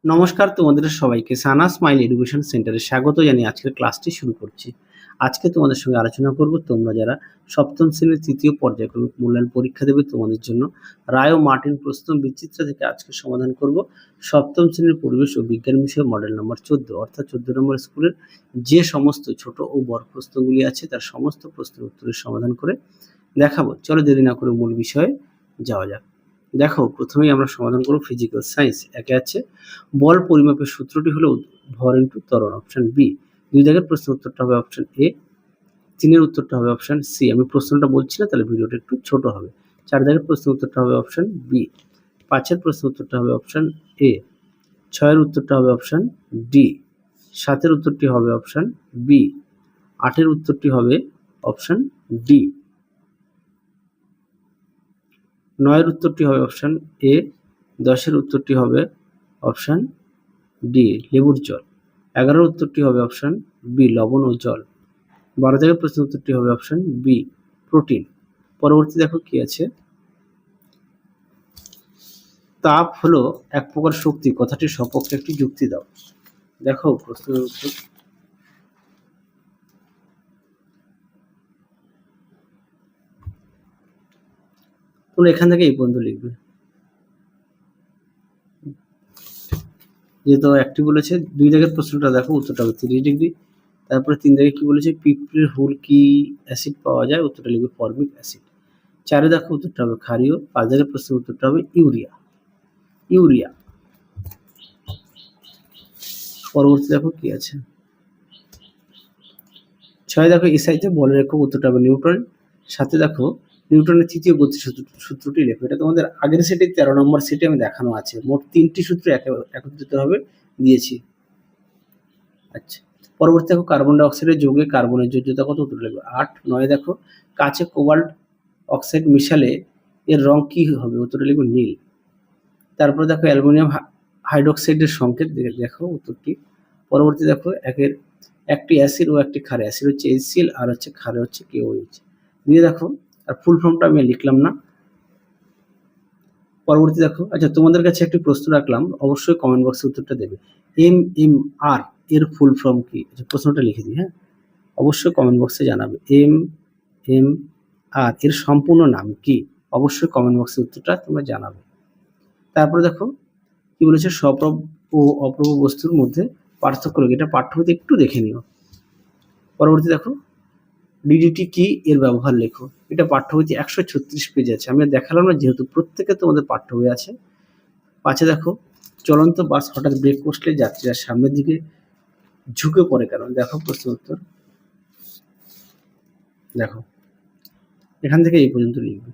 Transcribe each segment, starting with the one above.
নমস্কার তোমাদের সবাইকে সানা স্মাইল এডুকেশন সেন্টারে স্বাগত জানিয়ে আজকের ক্লাসটি শুরু করছি। আজকে তোমাদের সঙ্গে আলোচনা করব তোমরা যারা সপ্তম শ্রেণীর তৃতীয় পর্যায়ক্রমিক মূল্যায়ন পরীক্ষা দেবে তোমাদের জন্য রায় ও মার্টিন প্রশ্ন বিচিত্রা থেকে আজকে সমাধান করব সপ্তম শ্রেণীর পরিবেশ ও বিজ্ঞান বিষয়ে মডেল নম্বর 14 অর্থাৎ 14 নম্বর স্কুলের যে সমস্ত ছোট ও বড় প্রশ্নগুলি আছে তার সমস্ত প্রশ্নের উত্তরের সমাধান করে দেখাবো। চলো দেরি না করে মূল বিষয়ে যাওয়া যাক। দেখো প্রথমেই আমরা সমাধান করব ফিজিক্যাল সায়েন্স। একে আছে বল পরিমাপের সূত্রটি হলো ভর ইন্টু ত্বরণ, অপশন বি। 2 দাগের প্রশ্নের উত্তরটা হবে অপশন এ, 3 এর উত্তরটা হবে অপশন সি। আমি প্রশ্নটা বলছি না, তাহলে ভিডিওটা একটু ছোট হবে। 4 দাগের প্রশ্নের উত্তরটা হবে অপশন বি, 5 এর প্রশ্নের উত্তরটা হবে অপশন এ, 6 এর উত্তরটা হবে অপশন ডি, 7 এর উত্তরটি হবে অপশন বি, 8 এর উত্তরটি হবে অপশন ডি, 9 এর উত্তরটি হবে অপশন এ, 10 এর উত্তরটি হবে অপশন ডি লেবুর জল, 11 এর উত্তরটি হবে অপশন বি লবণ ও জল, 12 দাগের প্রশ্নের উত্তরটি হবে অপশন বি প্রোটিন। পরবর্তী দেখো কি আছে, তাপ হলো এক প্রকার শক্তি, কথাটির সপক্ষে একটি যুক্তি দাও। দেখো প্রশ্নের উত্তর, তোমরা এখান থেকে এই পর্যন্ত লিখবে, যেহেতু একটি বলেছে। 2 দাগের প্রশ্নটা দেখো, উত্তরটা হবে 30 ডিগ্রি। তারপরে 3 দাগে কি বলেছে, পিঁপড়ের হুল কি অ্যাসিড পাওয়া যায়, উত্তরটা লিখবে ফরমিক অ্যাসিড। 4 দেখো উত্তরটা হবে ক্ষারীয়। 5 দাগের প্রশ্নের উত্তরটা হবে ইউরিয়া। ইউরিয়া। পরবর্তী দেখো কি আছে, 6 দেখো এসআইতে বলের একক, উত্তরটা হবে নিউটন। 7 দেখো নিউটনের তৃতীয় গতি সূত্রটি লেখো। এটা তোমাদের আগের সেটে 13 নম্বর সেটে আমি দেখানো আছে। মোট 3টি সূত্র একত্রিত ভাবে দিয়েছি। আচ্ছা, পরবর্তী দেখো কার্বন ডাই অক্সাইডের যৌগে কার্বনের যোজ্যতা কত, উত্তর লিখবে 8। 9 দেখো কাঁচে কোবাল্ট অক্সাইড মিশালে এর রং কি হবে, উত্তরটা লিখবে নীল। তারপরে দেখো অ্যালুমিনিয়াম হাইড্রোক্সাইডের সংকেত দেখো উত্তরটি। পরবর্তী দেখো একটি অ্যাসিড ও একটি ক্ষার, অ্যাসিড হচ্ছে HCl আর হচ্ছে ক্ষার হচ্ছে KOH। দিয়ে দেখো, আর ফুল ফর্মটা আমি লিখলাম না। পরবর্তী দেখো, আচ্ছা তোমাদের কাছে একটি প্রশ্ন রাখলাম, অবশ্যই কমেন্ট বক্সে উত্তরটা দেবে। MMR এর ফুল ফর্ম কি, আচ্ছা প্রশ্নটা লিখে দিই, হ্যাঁ অবশ্যই কমেন্ট বক্সে জানাবে। MMR এর সম্পূর্ণ নাম কি, অবশ্যই কমেন্ট বক্সে উত্তরটা তোমরা জানাবে। তারপরে দেখো কি বলেছে, সপ্রভ ও অপ্রভ বস্তুর মধ্যে পার্থক্য লেখো। এটা পাঠ্যবইতে একটু দেখে নিও। পরবর্তী দেখো ডিডিটি কি, এর ব্যবহার লেখো। এটা পাঠ্যবইতে 136 পেজ আছে, আমি দেখালাম না যেহেতু প্রত্যেকে তোমাদের পাঠ্য বই আছে। 5 দেখো চলন্ত বাস হঠাৎ ব্রেক কষলে যাত্রীরা সামনের দিকে ঝুঁকে পড়ে কেন, দেখো প্রশ্ন উত্তর। দেখো এখান থেকে এই পর্যন্ত লিখবে।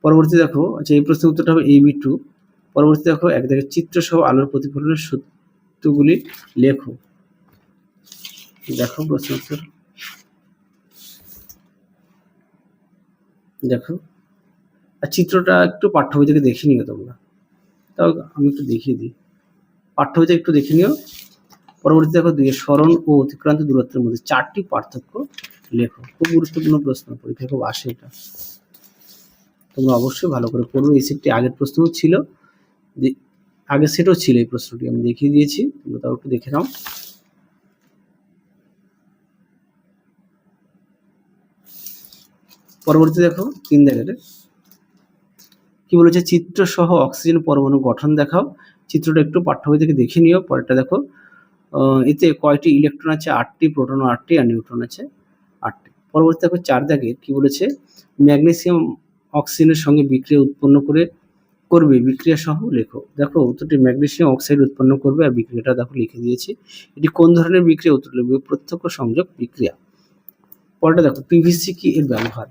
পরবর্তী দেখো, আচ্ছা এই প্রশ্নের উত্তরটা হবে AB2। পরবর্তী দেখো এক দেখে চিত্র সহ আলোর প্রতিফলনের সূত্রগুলি লেখো। দেখো প্রশ্ন উত্তর, দেখো আর চিত্রটা একটু পাঠ্য বই থেকে দেখে নিও তোমরা, তাও আমি একটু দেখিয়ে দিই, পাঠ্য বইতে একটু দেখে নিও। পরবর্তী দেখো স্মরণ ও অতিক্রান্ত দূরত্বের মধ্যে 4টি পার্থক্য লেখো। খুব গুরুত্বপূর্ণ প্রশ্ন, পরীক্ষায় খুব আসে এটা, তোমরা অবশ্যই ভালো করে পড়বে। এই সেটটি আগের প্রশ্নও ছিল, আগের সেটও ছিল এই প্রশ্নটি, আমি দেখিয়ে দিয়েছি, তোমরা তাও একটু দেখে নাও। পরবর্তী দেখো 3 দাগের কি বলেছে, চিত্র সহ অক্সিজেন পরমাণু গঠন দেখাও। চিত্রটা একটু পাঠ্য বই থেকে দেখে নিও। পরেরটা দেখো, এতে কয়টি ইলেকট্রন আছে, 8টি, প্রোটন 8টি আর নিউট্রন আছে 8টি। পরবর্তী দেখো 4 দাগে কি বলেছে, ম্যাগনেসিয়াম অক্সিজেনের সঙ্গে বিক্রিয়া উৎপন্ন করবে, বিক্রিয়া সহ লেখো। দেখো উত্তরটি ম্যাগনেসিয়াম অক্সাইড উৎপন্ন করবে, আর বিক্রিয়াটা দেখো লিখে দিয়েছি। এটি কোন ধরনের বিক্রিয়া, উত্তর লিখবে প্রত্যক্ষ সংযোগ বিক্রিয়া। পরেরটা দেখো পিভিসি কি, এর ব্যবহার।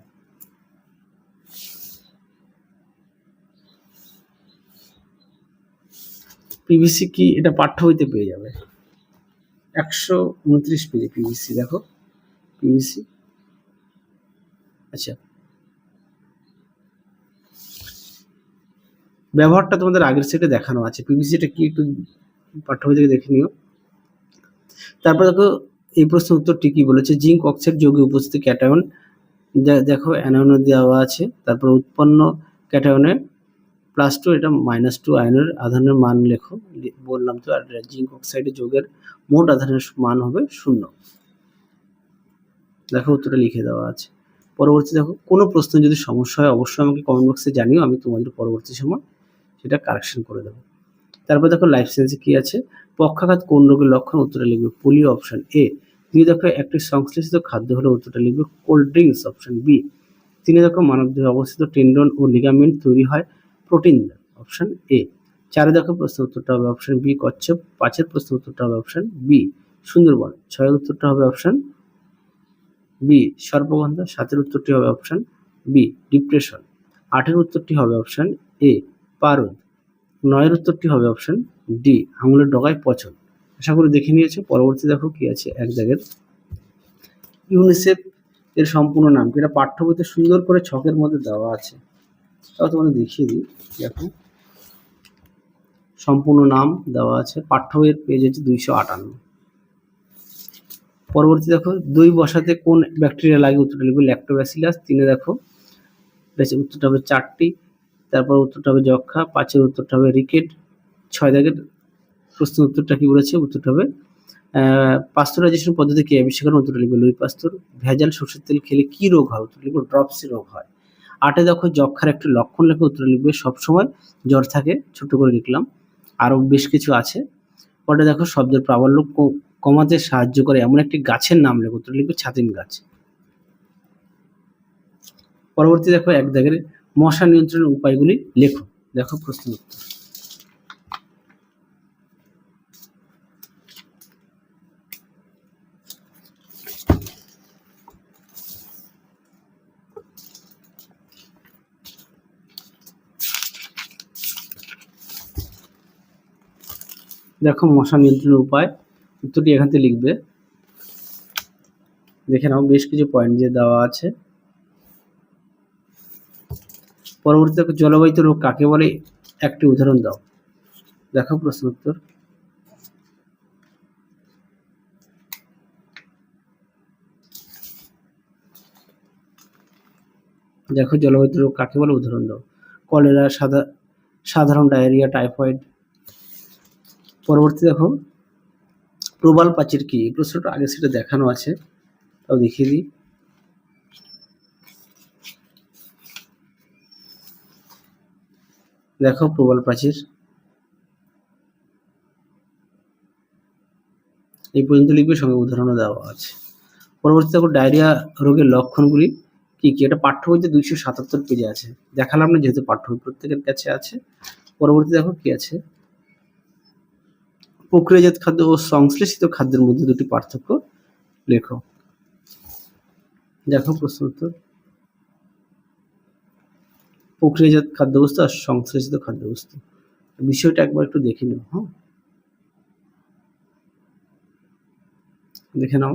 পিভিসি কি, এটা পাঠ্য বইতে পেয়ে যাবে 129 পেজে পিভিসি। দেখো পিভিসি, আচ্ছা ব্যবহারটা তোমাদের আগের সেটে দেখানো আছে, পিভিসিটা কি একটু পাঠ্য বই থেকে দেখে নিও। তারপর দেখো এই প্রশ্নের উত্তরটি কি বলেছে, জিঙ্ক অক্সাইড যৌগে উপস্থিত ক্যাটায়ন, দেখো অ্যানায়ন দেওয়া আছে। তারপর উৎপন্ন ক্যাটায়নের +2 এটা -2 আয়নের আধানের মান লেখো। বললাম তো, আর জিঙ্ক অক্সাইডের যৌগের মোট আধানের মান হবে 0। দেখো উত্তরটা লিখে দেওয়া আছে। পরবর্তী দেখো, কোনো প্রশ্ন যদি সমস্যা হয় অবশ্যই আমাকে কমেন্ট বক্সে জানিও, আমি তোমাদের পরবর্তী সময় সেটা কারেকশন করে দেবো। তারপর দেখো লাইফ সায়েন্সে কি আছে, পক্ষাঘাত কোন রোগের লক্ষণ, উত্তরটা লিখবে পোলিও অপশন এ। 2 দেখো একটি সংশ্লেষিত খাদ্য হলো, উত্তরটা লিখবে কোল্ড ড্রিঙ্কস অপশন বি। 3 দেখো মানবদেহে অবস্থিত টেন্ডন ও লিগামেন্ট তৈরি হয় প্রোটিন অপশন এ। 4 দেখো প্রশ্ন উত্তরটা হবে অপশন বি কচ্ছপ। 5 প্রশ্ন উত্তরটা হবে অপশন বি সুন্দরবন। 6 উত্তরটা হবে অপশন বি সর্পগন্ধা। 7 উত্তরটি হবে অপশন বি ডিপ্রেশন। 8 উত্তরটি হবে অপশন এ পারদ। 9 উত্তরটি হবে অপশন ডি আঙুলের ডগায় পচন। আশা করি দেখে নিয়েছো। পরবর্তী দেখো কি আছে, এক জায়গায় ইউনিসেফ এর সম্পূর্ণ নাম কি, এটা পাঠ্য বইতে সুন্দর করে ছকের মধ্যে দেওয়া আছে, তাও তোমাদের দেখিয়ে দিই। দেখো সম্পূর্ণ নাম দেওয়া আছে, পাঠ্য বইয়ের পেজ হচ্ছে 258। পরবর্তী দেখো, দই বসাতে কোন ব্যাকটেরিয়া লাগে, উত্তরটা লিখবে ল্যাক্টোব্যাসিলাস। 3 দেখো উত্তরটা হবে 4টি। তারপর উত্তরটা হবে যক্ষা। 5 উত্তরটা হবে রিকেট। 6 দেখের প্রশ্ন উত্তরটা কি বলেছে, উত্তরটা হবে পাস্তুরাইজেশন পদ্ধতি কে আবিষ্কার করেন, উত্তরটা লিখবে লুই পাস্তুর। ভেজাল সরষের তেল খেলে কি রোগ হয়, উত্তর লিখবে ড্রপসি রোগ হয়। 8 দেখো যক্ষার একটি লক্ষণ লেখে, উত্তর লিখবে সবসময় জ্বর থাকে, ছোট করে লিখলাম, আরো বেশ কিছু আছে। পরে দেখো শব্দের প্রাবল্য কমাতে সাহায্য করে এমন একটি গাছের নাম লেখো, উত্তর লিখবে ছাতিম গাছ। পরবর্তী দেখো এক দাগের মশা নিয়ন্ত্রণের উপায়গুলি লেখো। দেখো প্রশ্ন উত্তর। দেখো মশা নিয়ন্ত্রণের উপায়, উত্তরটি এখান থেকে লিখবে। দেখে নাও বেশ কিছু পয়েন্ট দিয়ে দেওয়া আছে। পরবর্তী দেখো জলবাহিত রোগ কাকে বলে, একটি উদাহরণ দাও। দেখো প্রশ্ন উত্তর। দেখো জলবাহিত রোগ কাকে বলে, উদাহরণ দাও। কলেরা, সাধারণ ডায়রিয়া, টাইফয়েড। পরবর্তী দেখো প্রবাল প্রাচীর কি, এই প্রশ্নটা আগে সেটা দেখানো আছে, তাও দেখিয়ে দিই। দেখো প্রবাল প্রাচীর, এই পর্যন্ত লিখবে, সঙ্গে উদাহরণও দেওয়া আছে। পরবর্তী দেখো ডায়রিয়া রোগের লক্ষণগুলি কি কি, এটা পাঠ্য বইতে 277 পেজে আছে, দেখালাম না যেহেতু পাঠ্য বই প্রত্যেকের কাছে আছে। পরবর্তী দেখো কি আছে, প্রক্রিয়াজাত খাদ্য ও সংশ্লেষিত খাদ্যের মধ্যে দুটি পার্থক্য লেখো। দেখো প্রশ্ন উত্তর। প্রক্রিয়াজাত খাদ্যবস্তু আর সংশ্লেষিত খাদ্যবস্তু, বিষয়টা একবার একটু দেখে নাও। হ্যাঁ, দেখে নাও।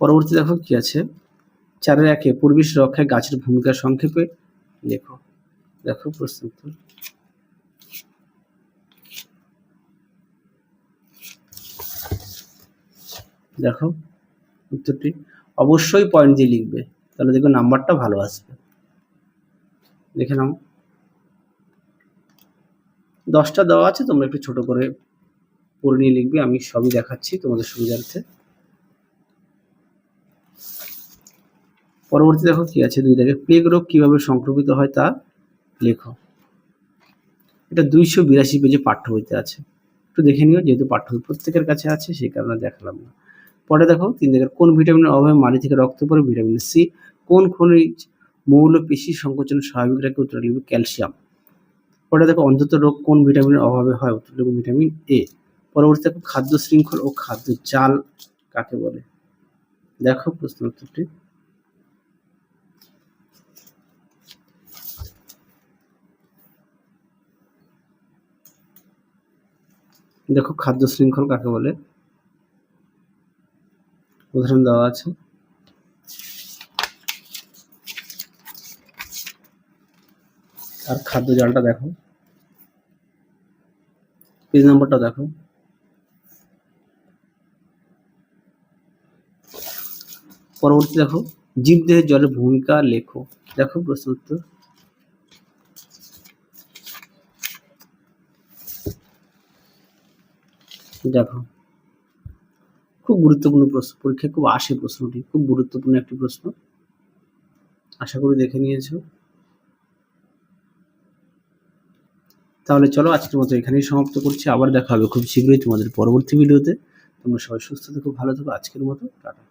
পরবর্তী দেখো কি আছে, 4-1 পরিবেশ রক্ষায় গাছের ভূমিকা সংক্ষেপে লেখো। দেখো প্রশ্ন উত্তর। দেখো উত্তরটি অবশ্যই পয়েন্ট দিয়ে লিখবে, তাহলে দেখবে নাম্বারটা ভালো আসবে। দেখে নাও 10টা দেওয়া আছে, তোমরা একটু ছোট করে পড়ে নিয়ে লিখবে, আমি সবই দেখাচ্ছি তোমাদের সুবিধার্থে। পরবর্তী দেখো কি আছে, 2 দেখে প্লেগ রোগ কিভাবে সংক্রমিত হয় তা লেখো। এটা 282 পেজে পাঠ্য বইতে আছে, একটু দেখে নিও, যেহেতু পাঠ্য বই প্রত্যেকের কাছে আছে সেই কারণে দেখালাম না। পরে দেখো 3 দেখে কোন ভিটামিনের অভাবে মাড়ি থেকে রক্ত পড়ে, ভিটামিন সি। কোন খনিজ মৌল পেশি সংকোচন স্বাভাবিক রাখে, উত্তর লিখবে ক্যালসিয়াম। পরে দেখো অন্ধত্ব রোগ কোন ভিটামিনের অভাবে হয়, উত্তর লিখবে ভিটামিন এ। পরবর্তী দেখো খাদ্য শৃঙ্খল ও খাদ্য জাল কাকে বলে। দেখো প্রশ্ন উত্তরটি। দেখো খাদ্য শৃঙ্খল কাকে বলে, উদাহরণ দেওয়া আছে। আর খাদ্য জালটা দেখো, পেজ নাম্বারটা দেখো। পরবর্তী দেখো জীবদেহে জলের ভূমিকা লেখো। দেখো প্রশ্ন উত্তর। দেখো, খুব গুরুত্বপূর্ণ প্রশ্ন, পরীক্ষায় খুব আসে প্রশ্নটি, খুব গুরুত্বপূর্ণ একটি প্রশ্ন। আশা করি দেখে নিয়েছো। তাহলে চলো আজকের মতো এখানেই সমাপ্ত করছি। আবার দেখা হবে খুব শীঘ্রই তোমাদের পরবর্তী ভিডিওতে। তোমরা সবাই সুস্থ থেকো, ভালো থেকো। আজকের মতো টাটা।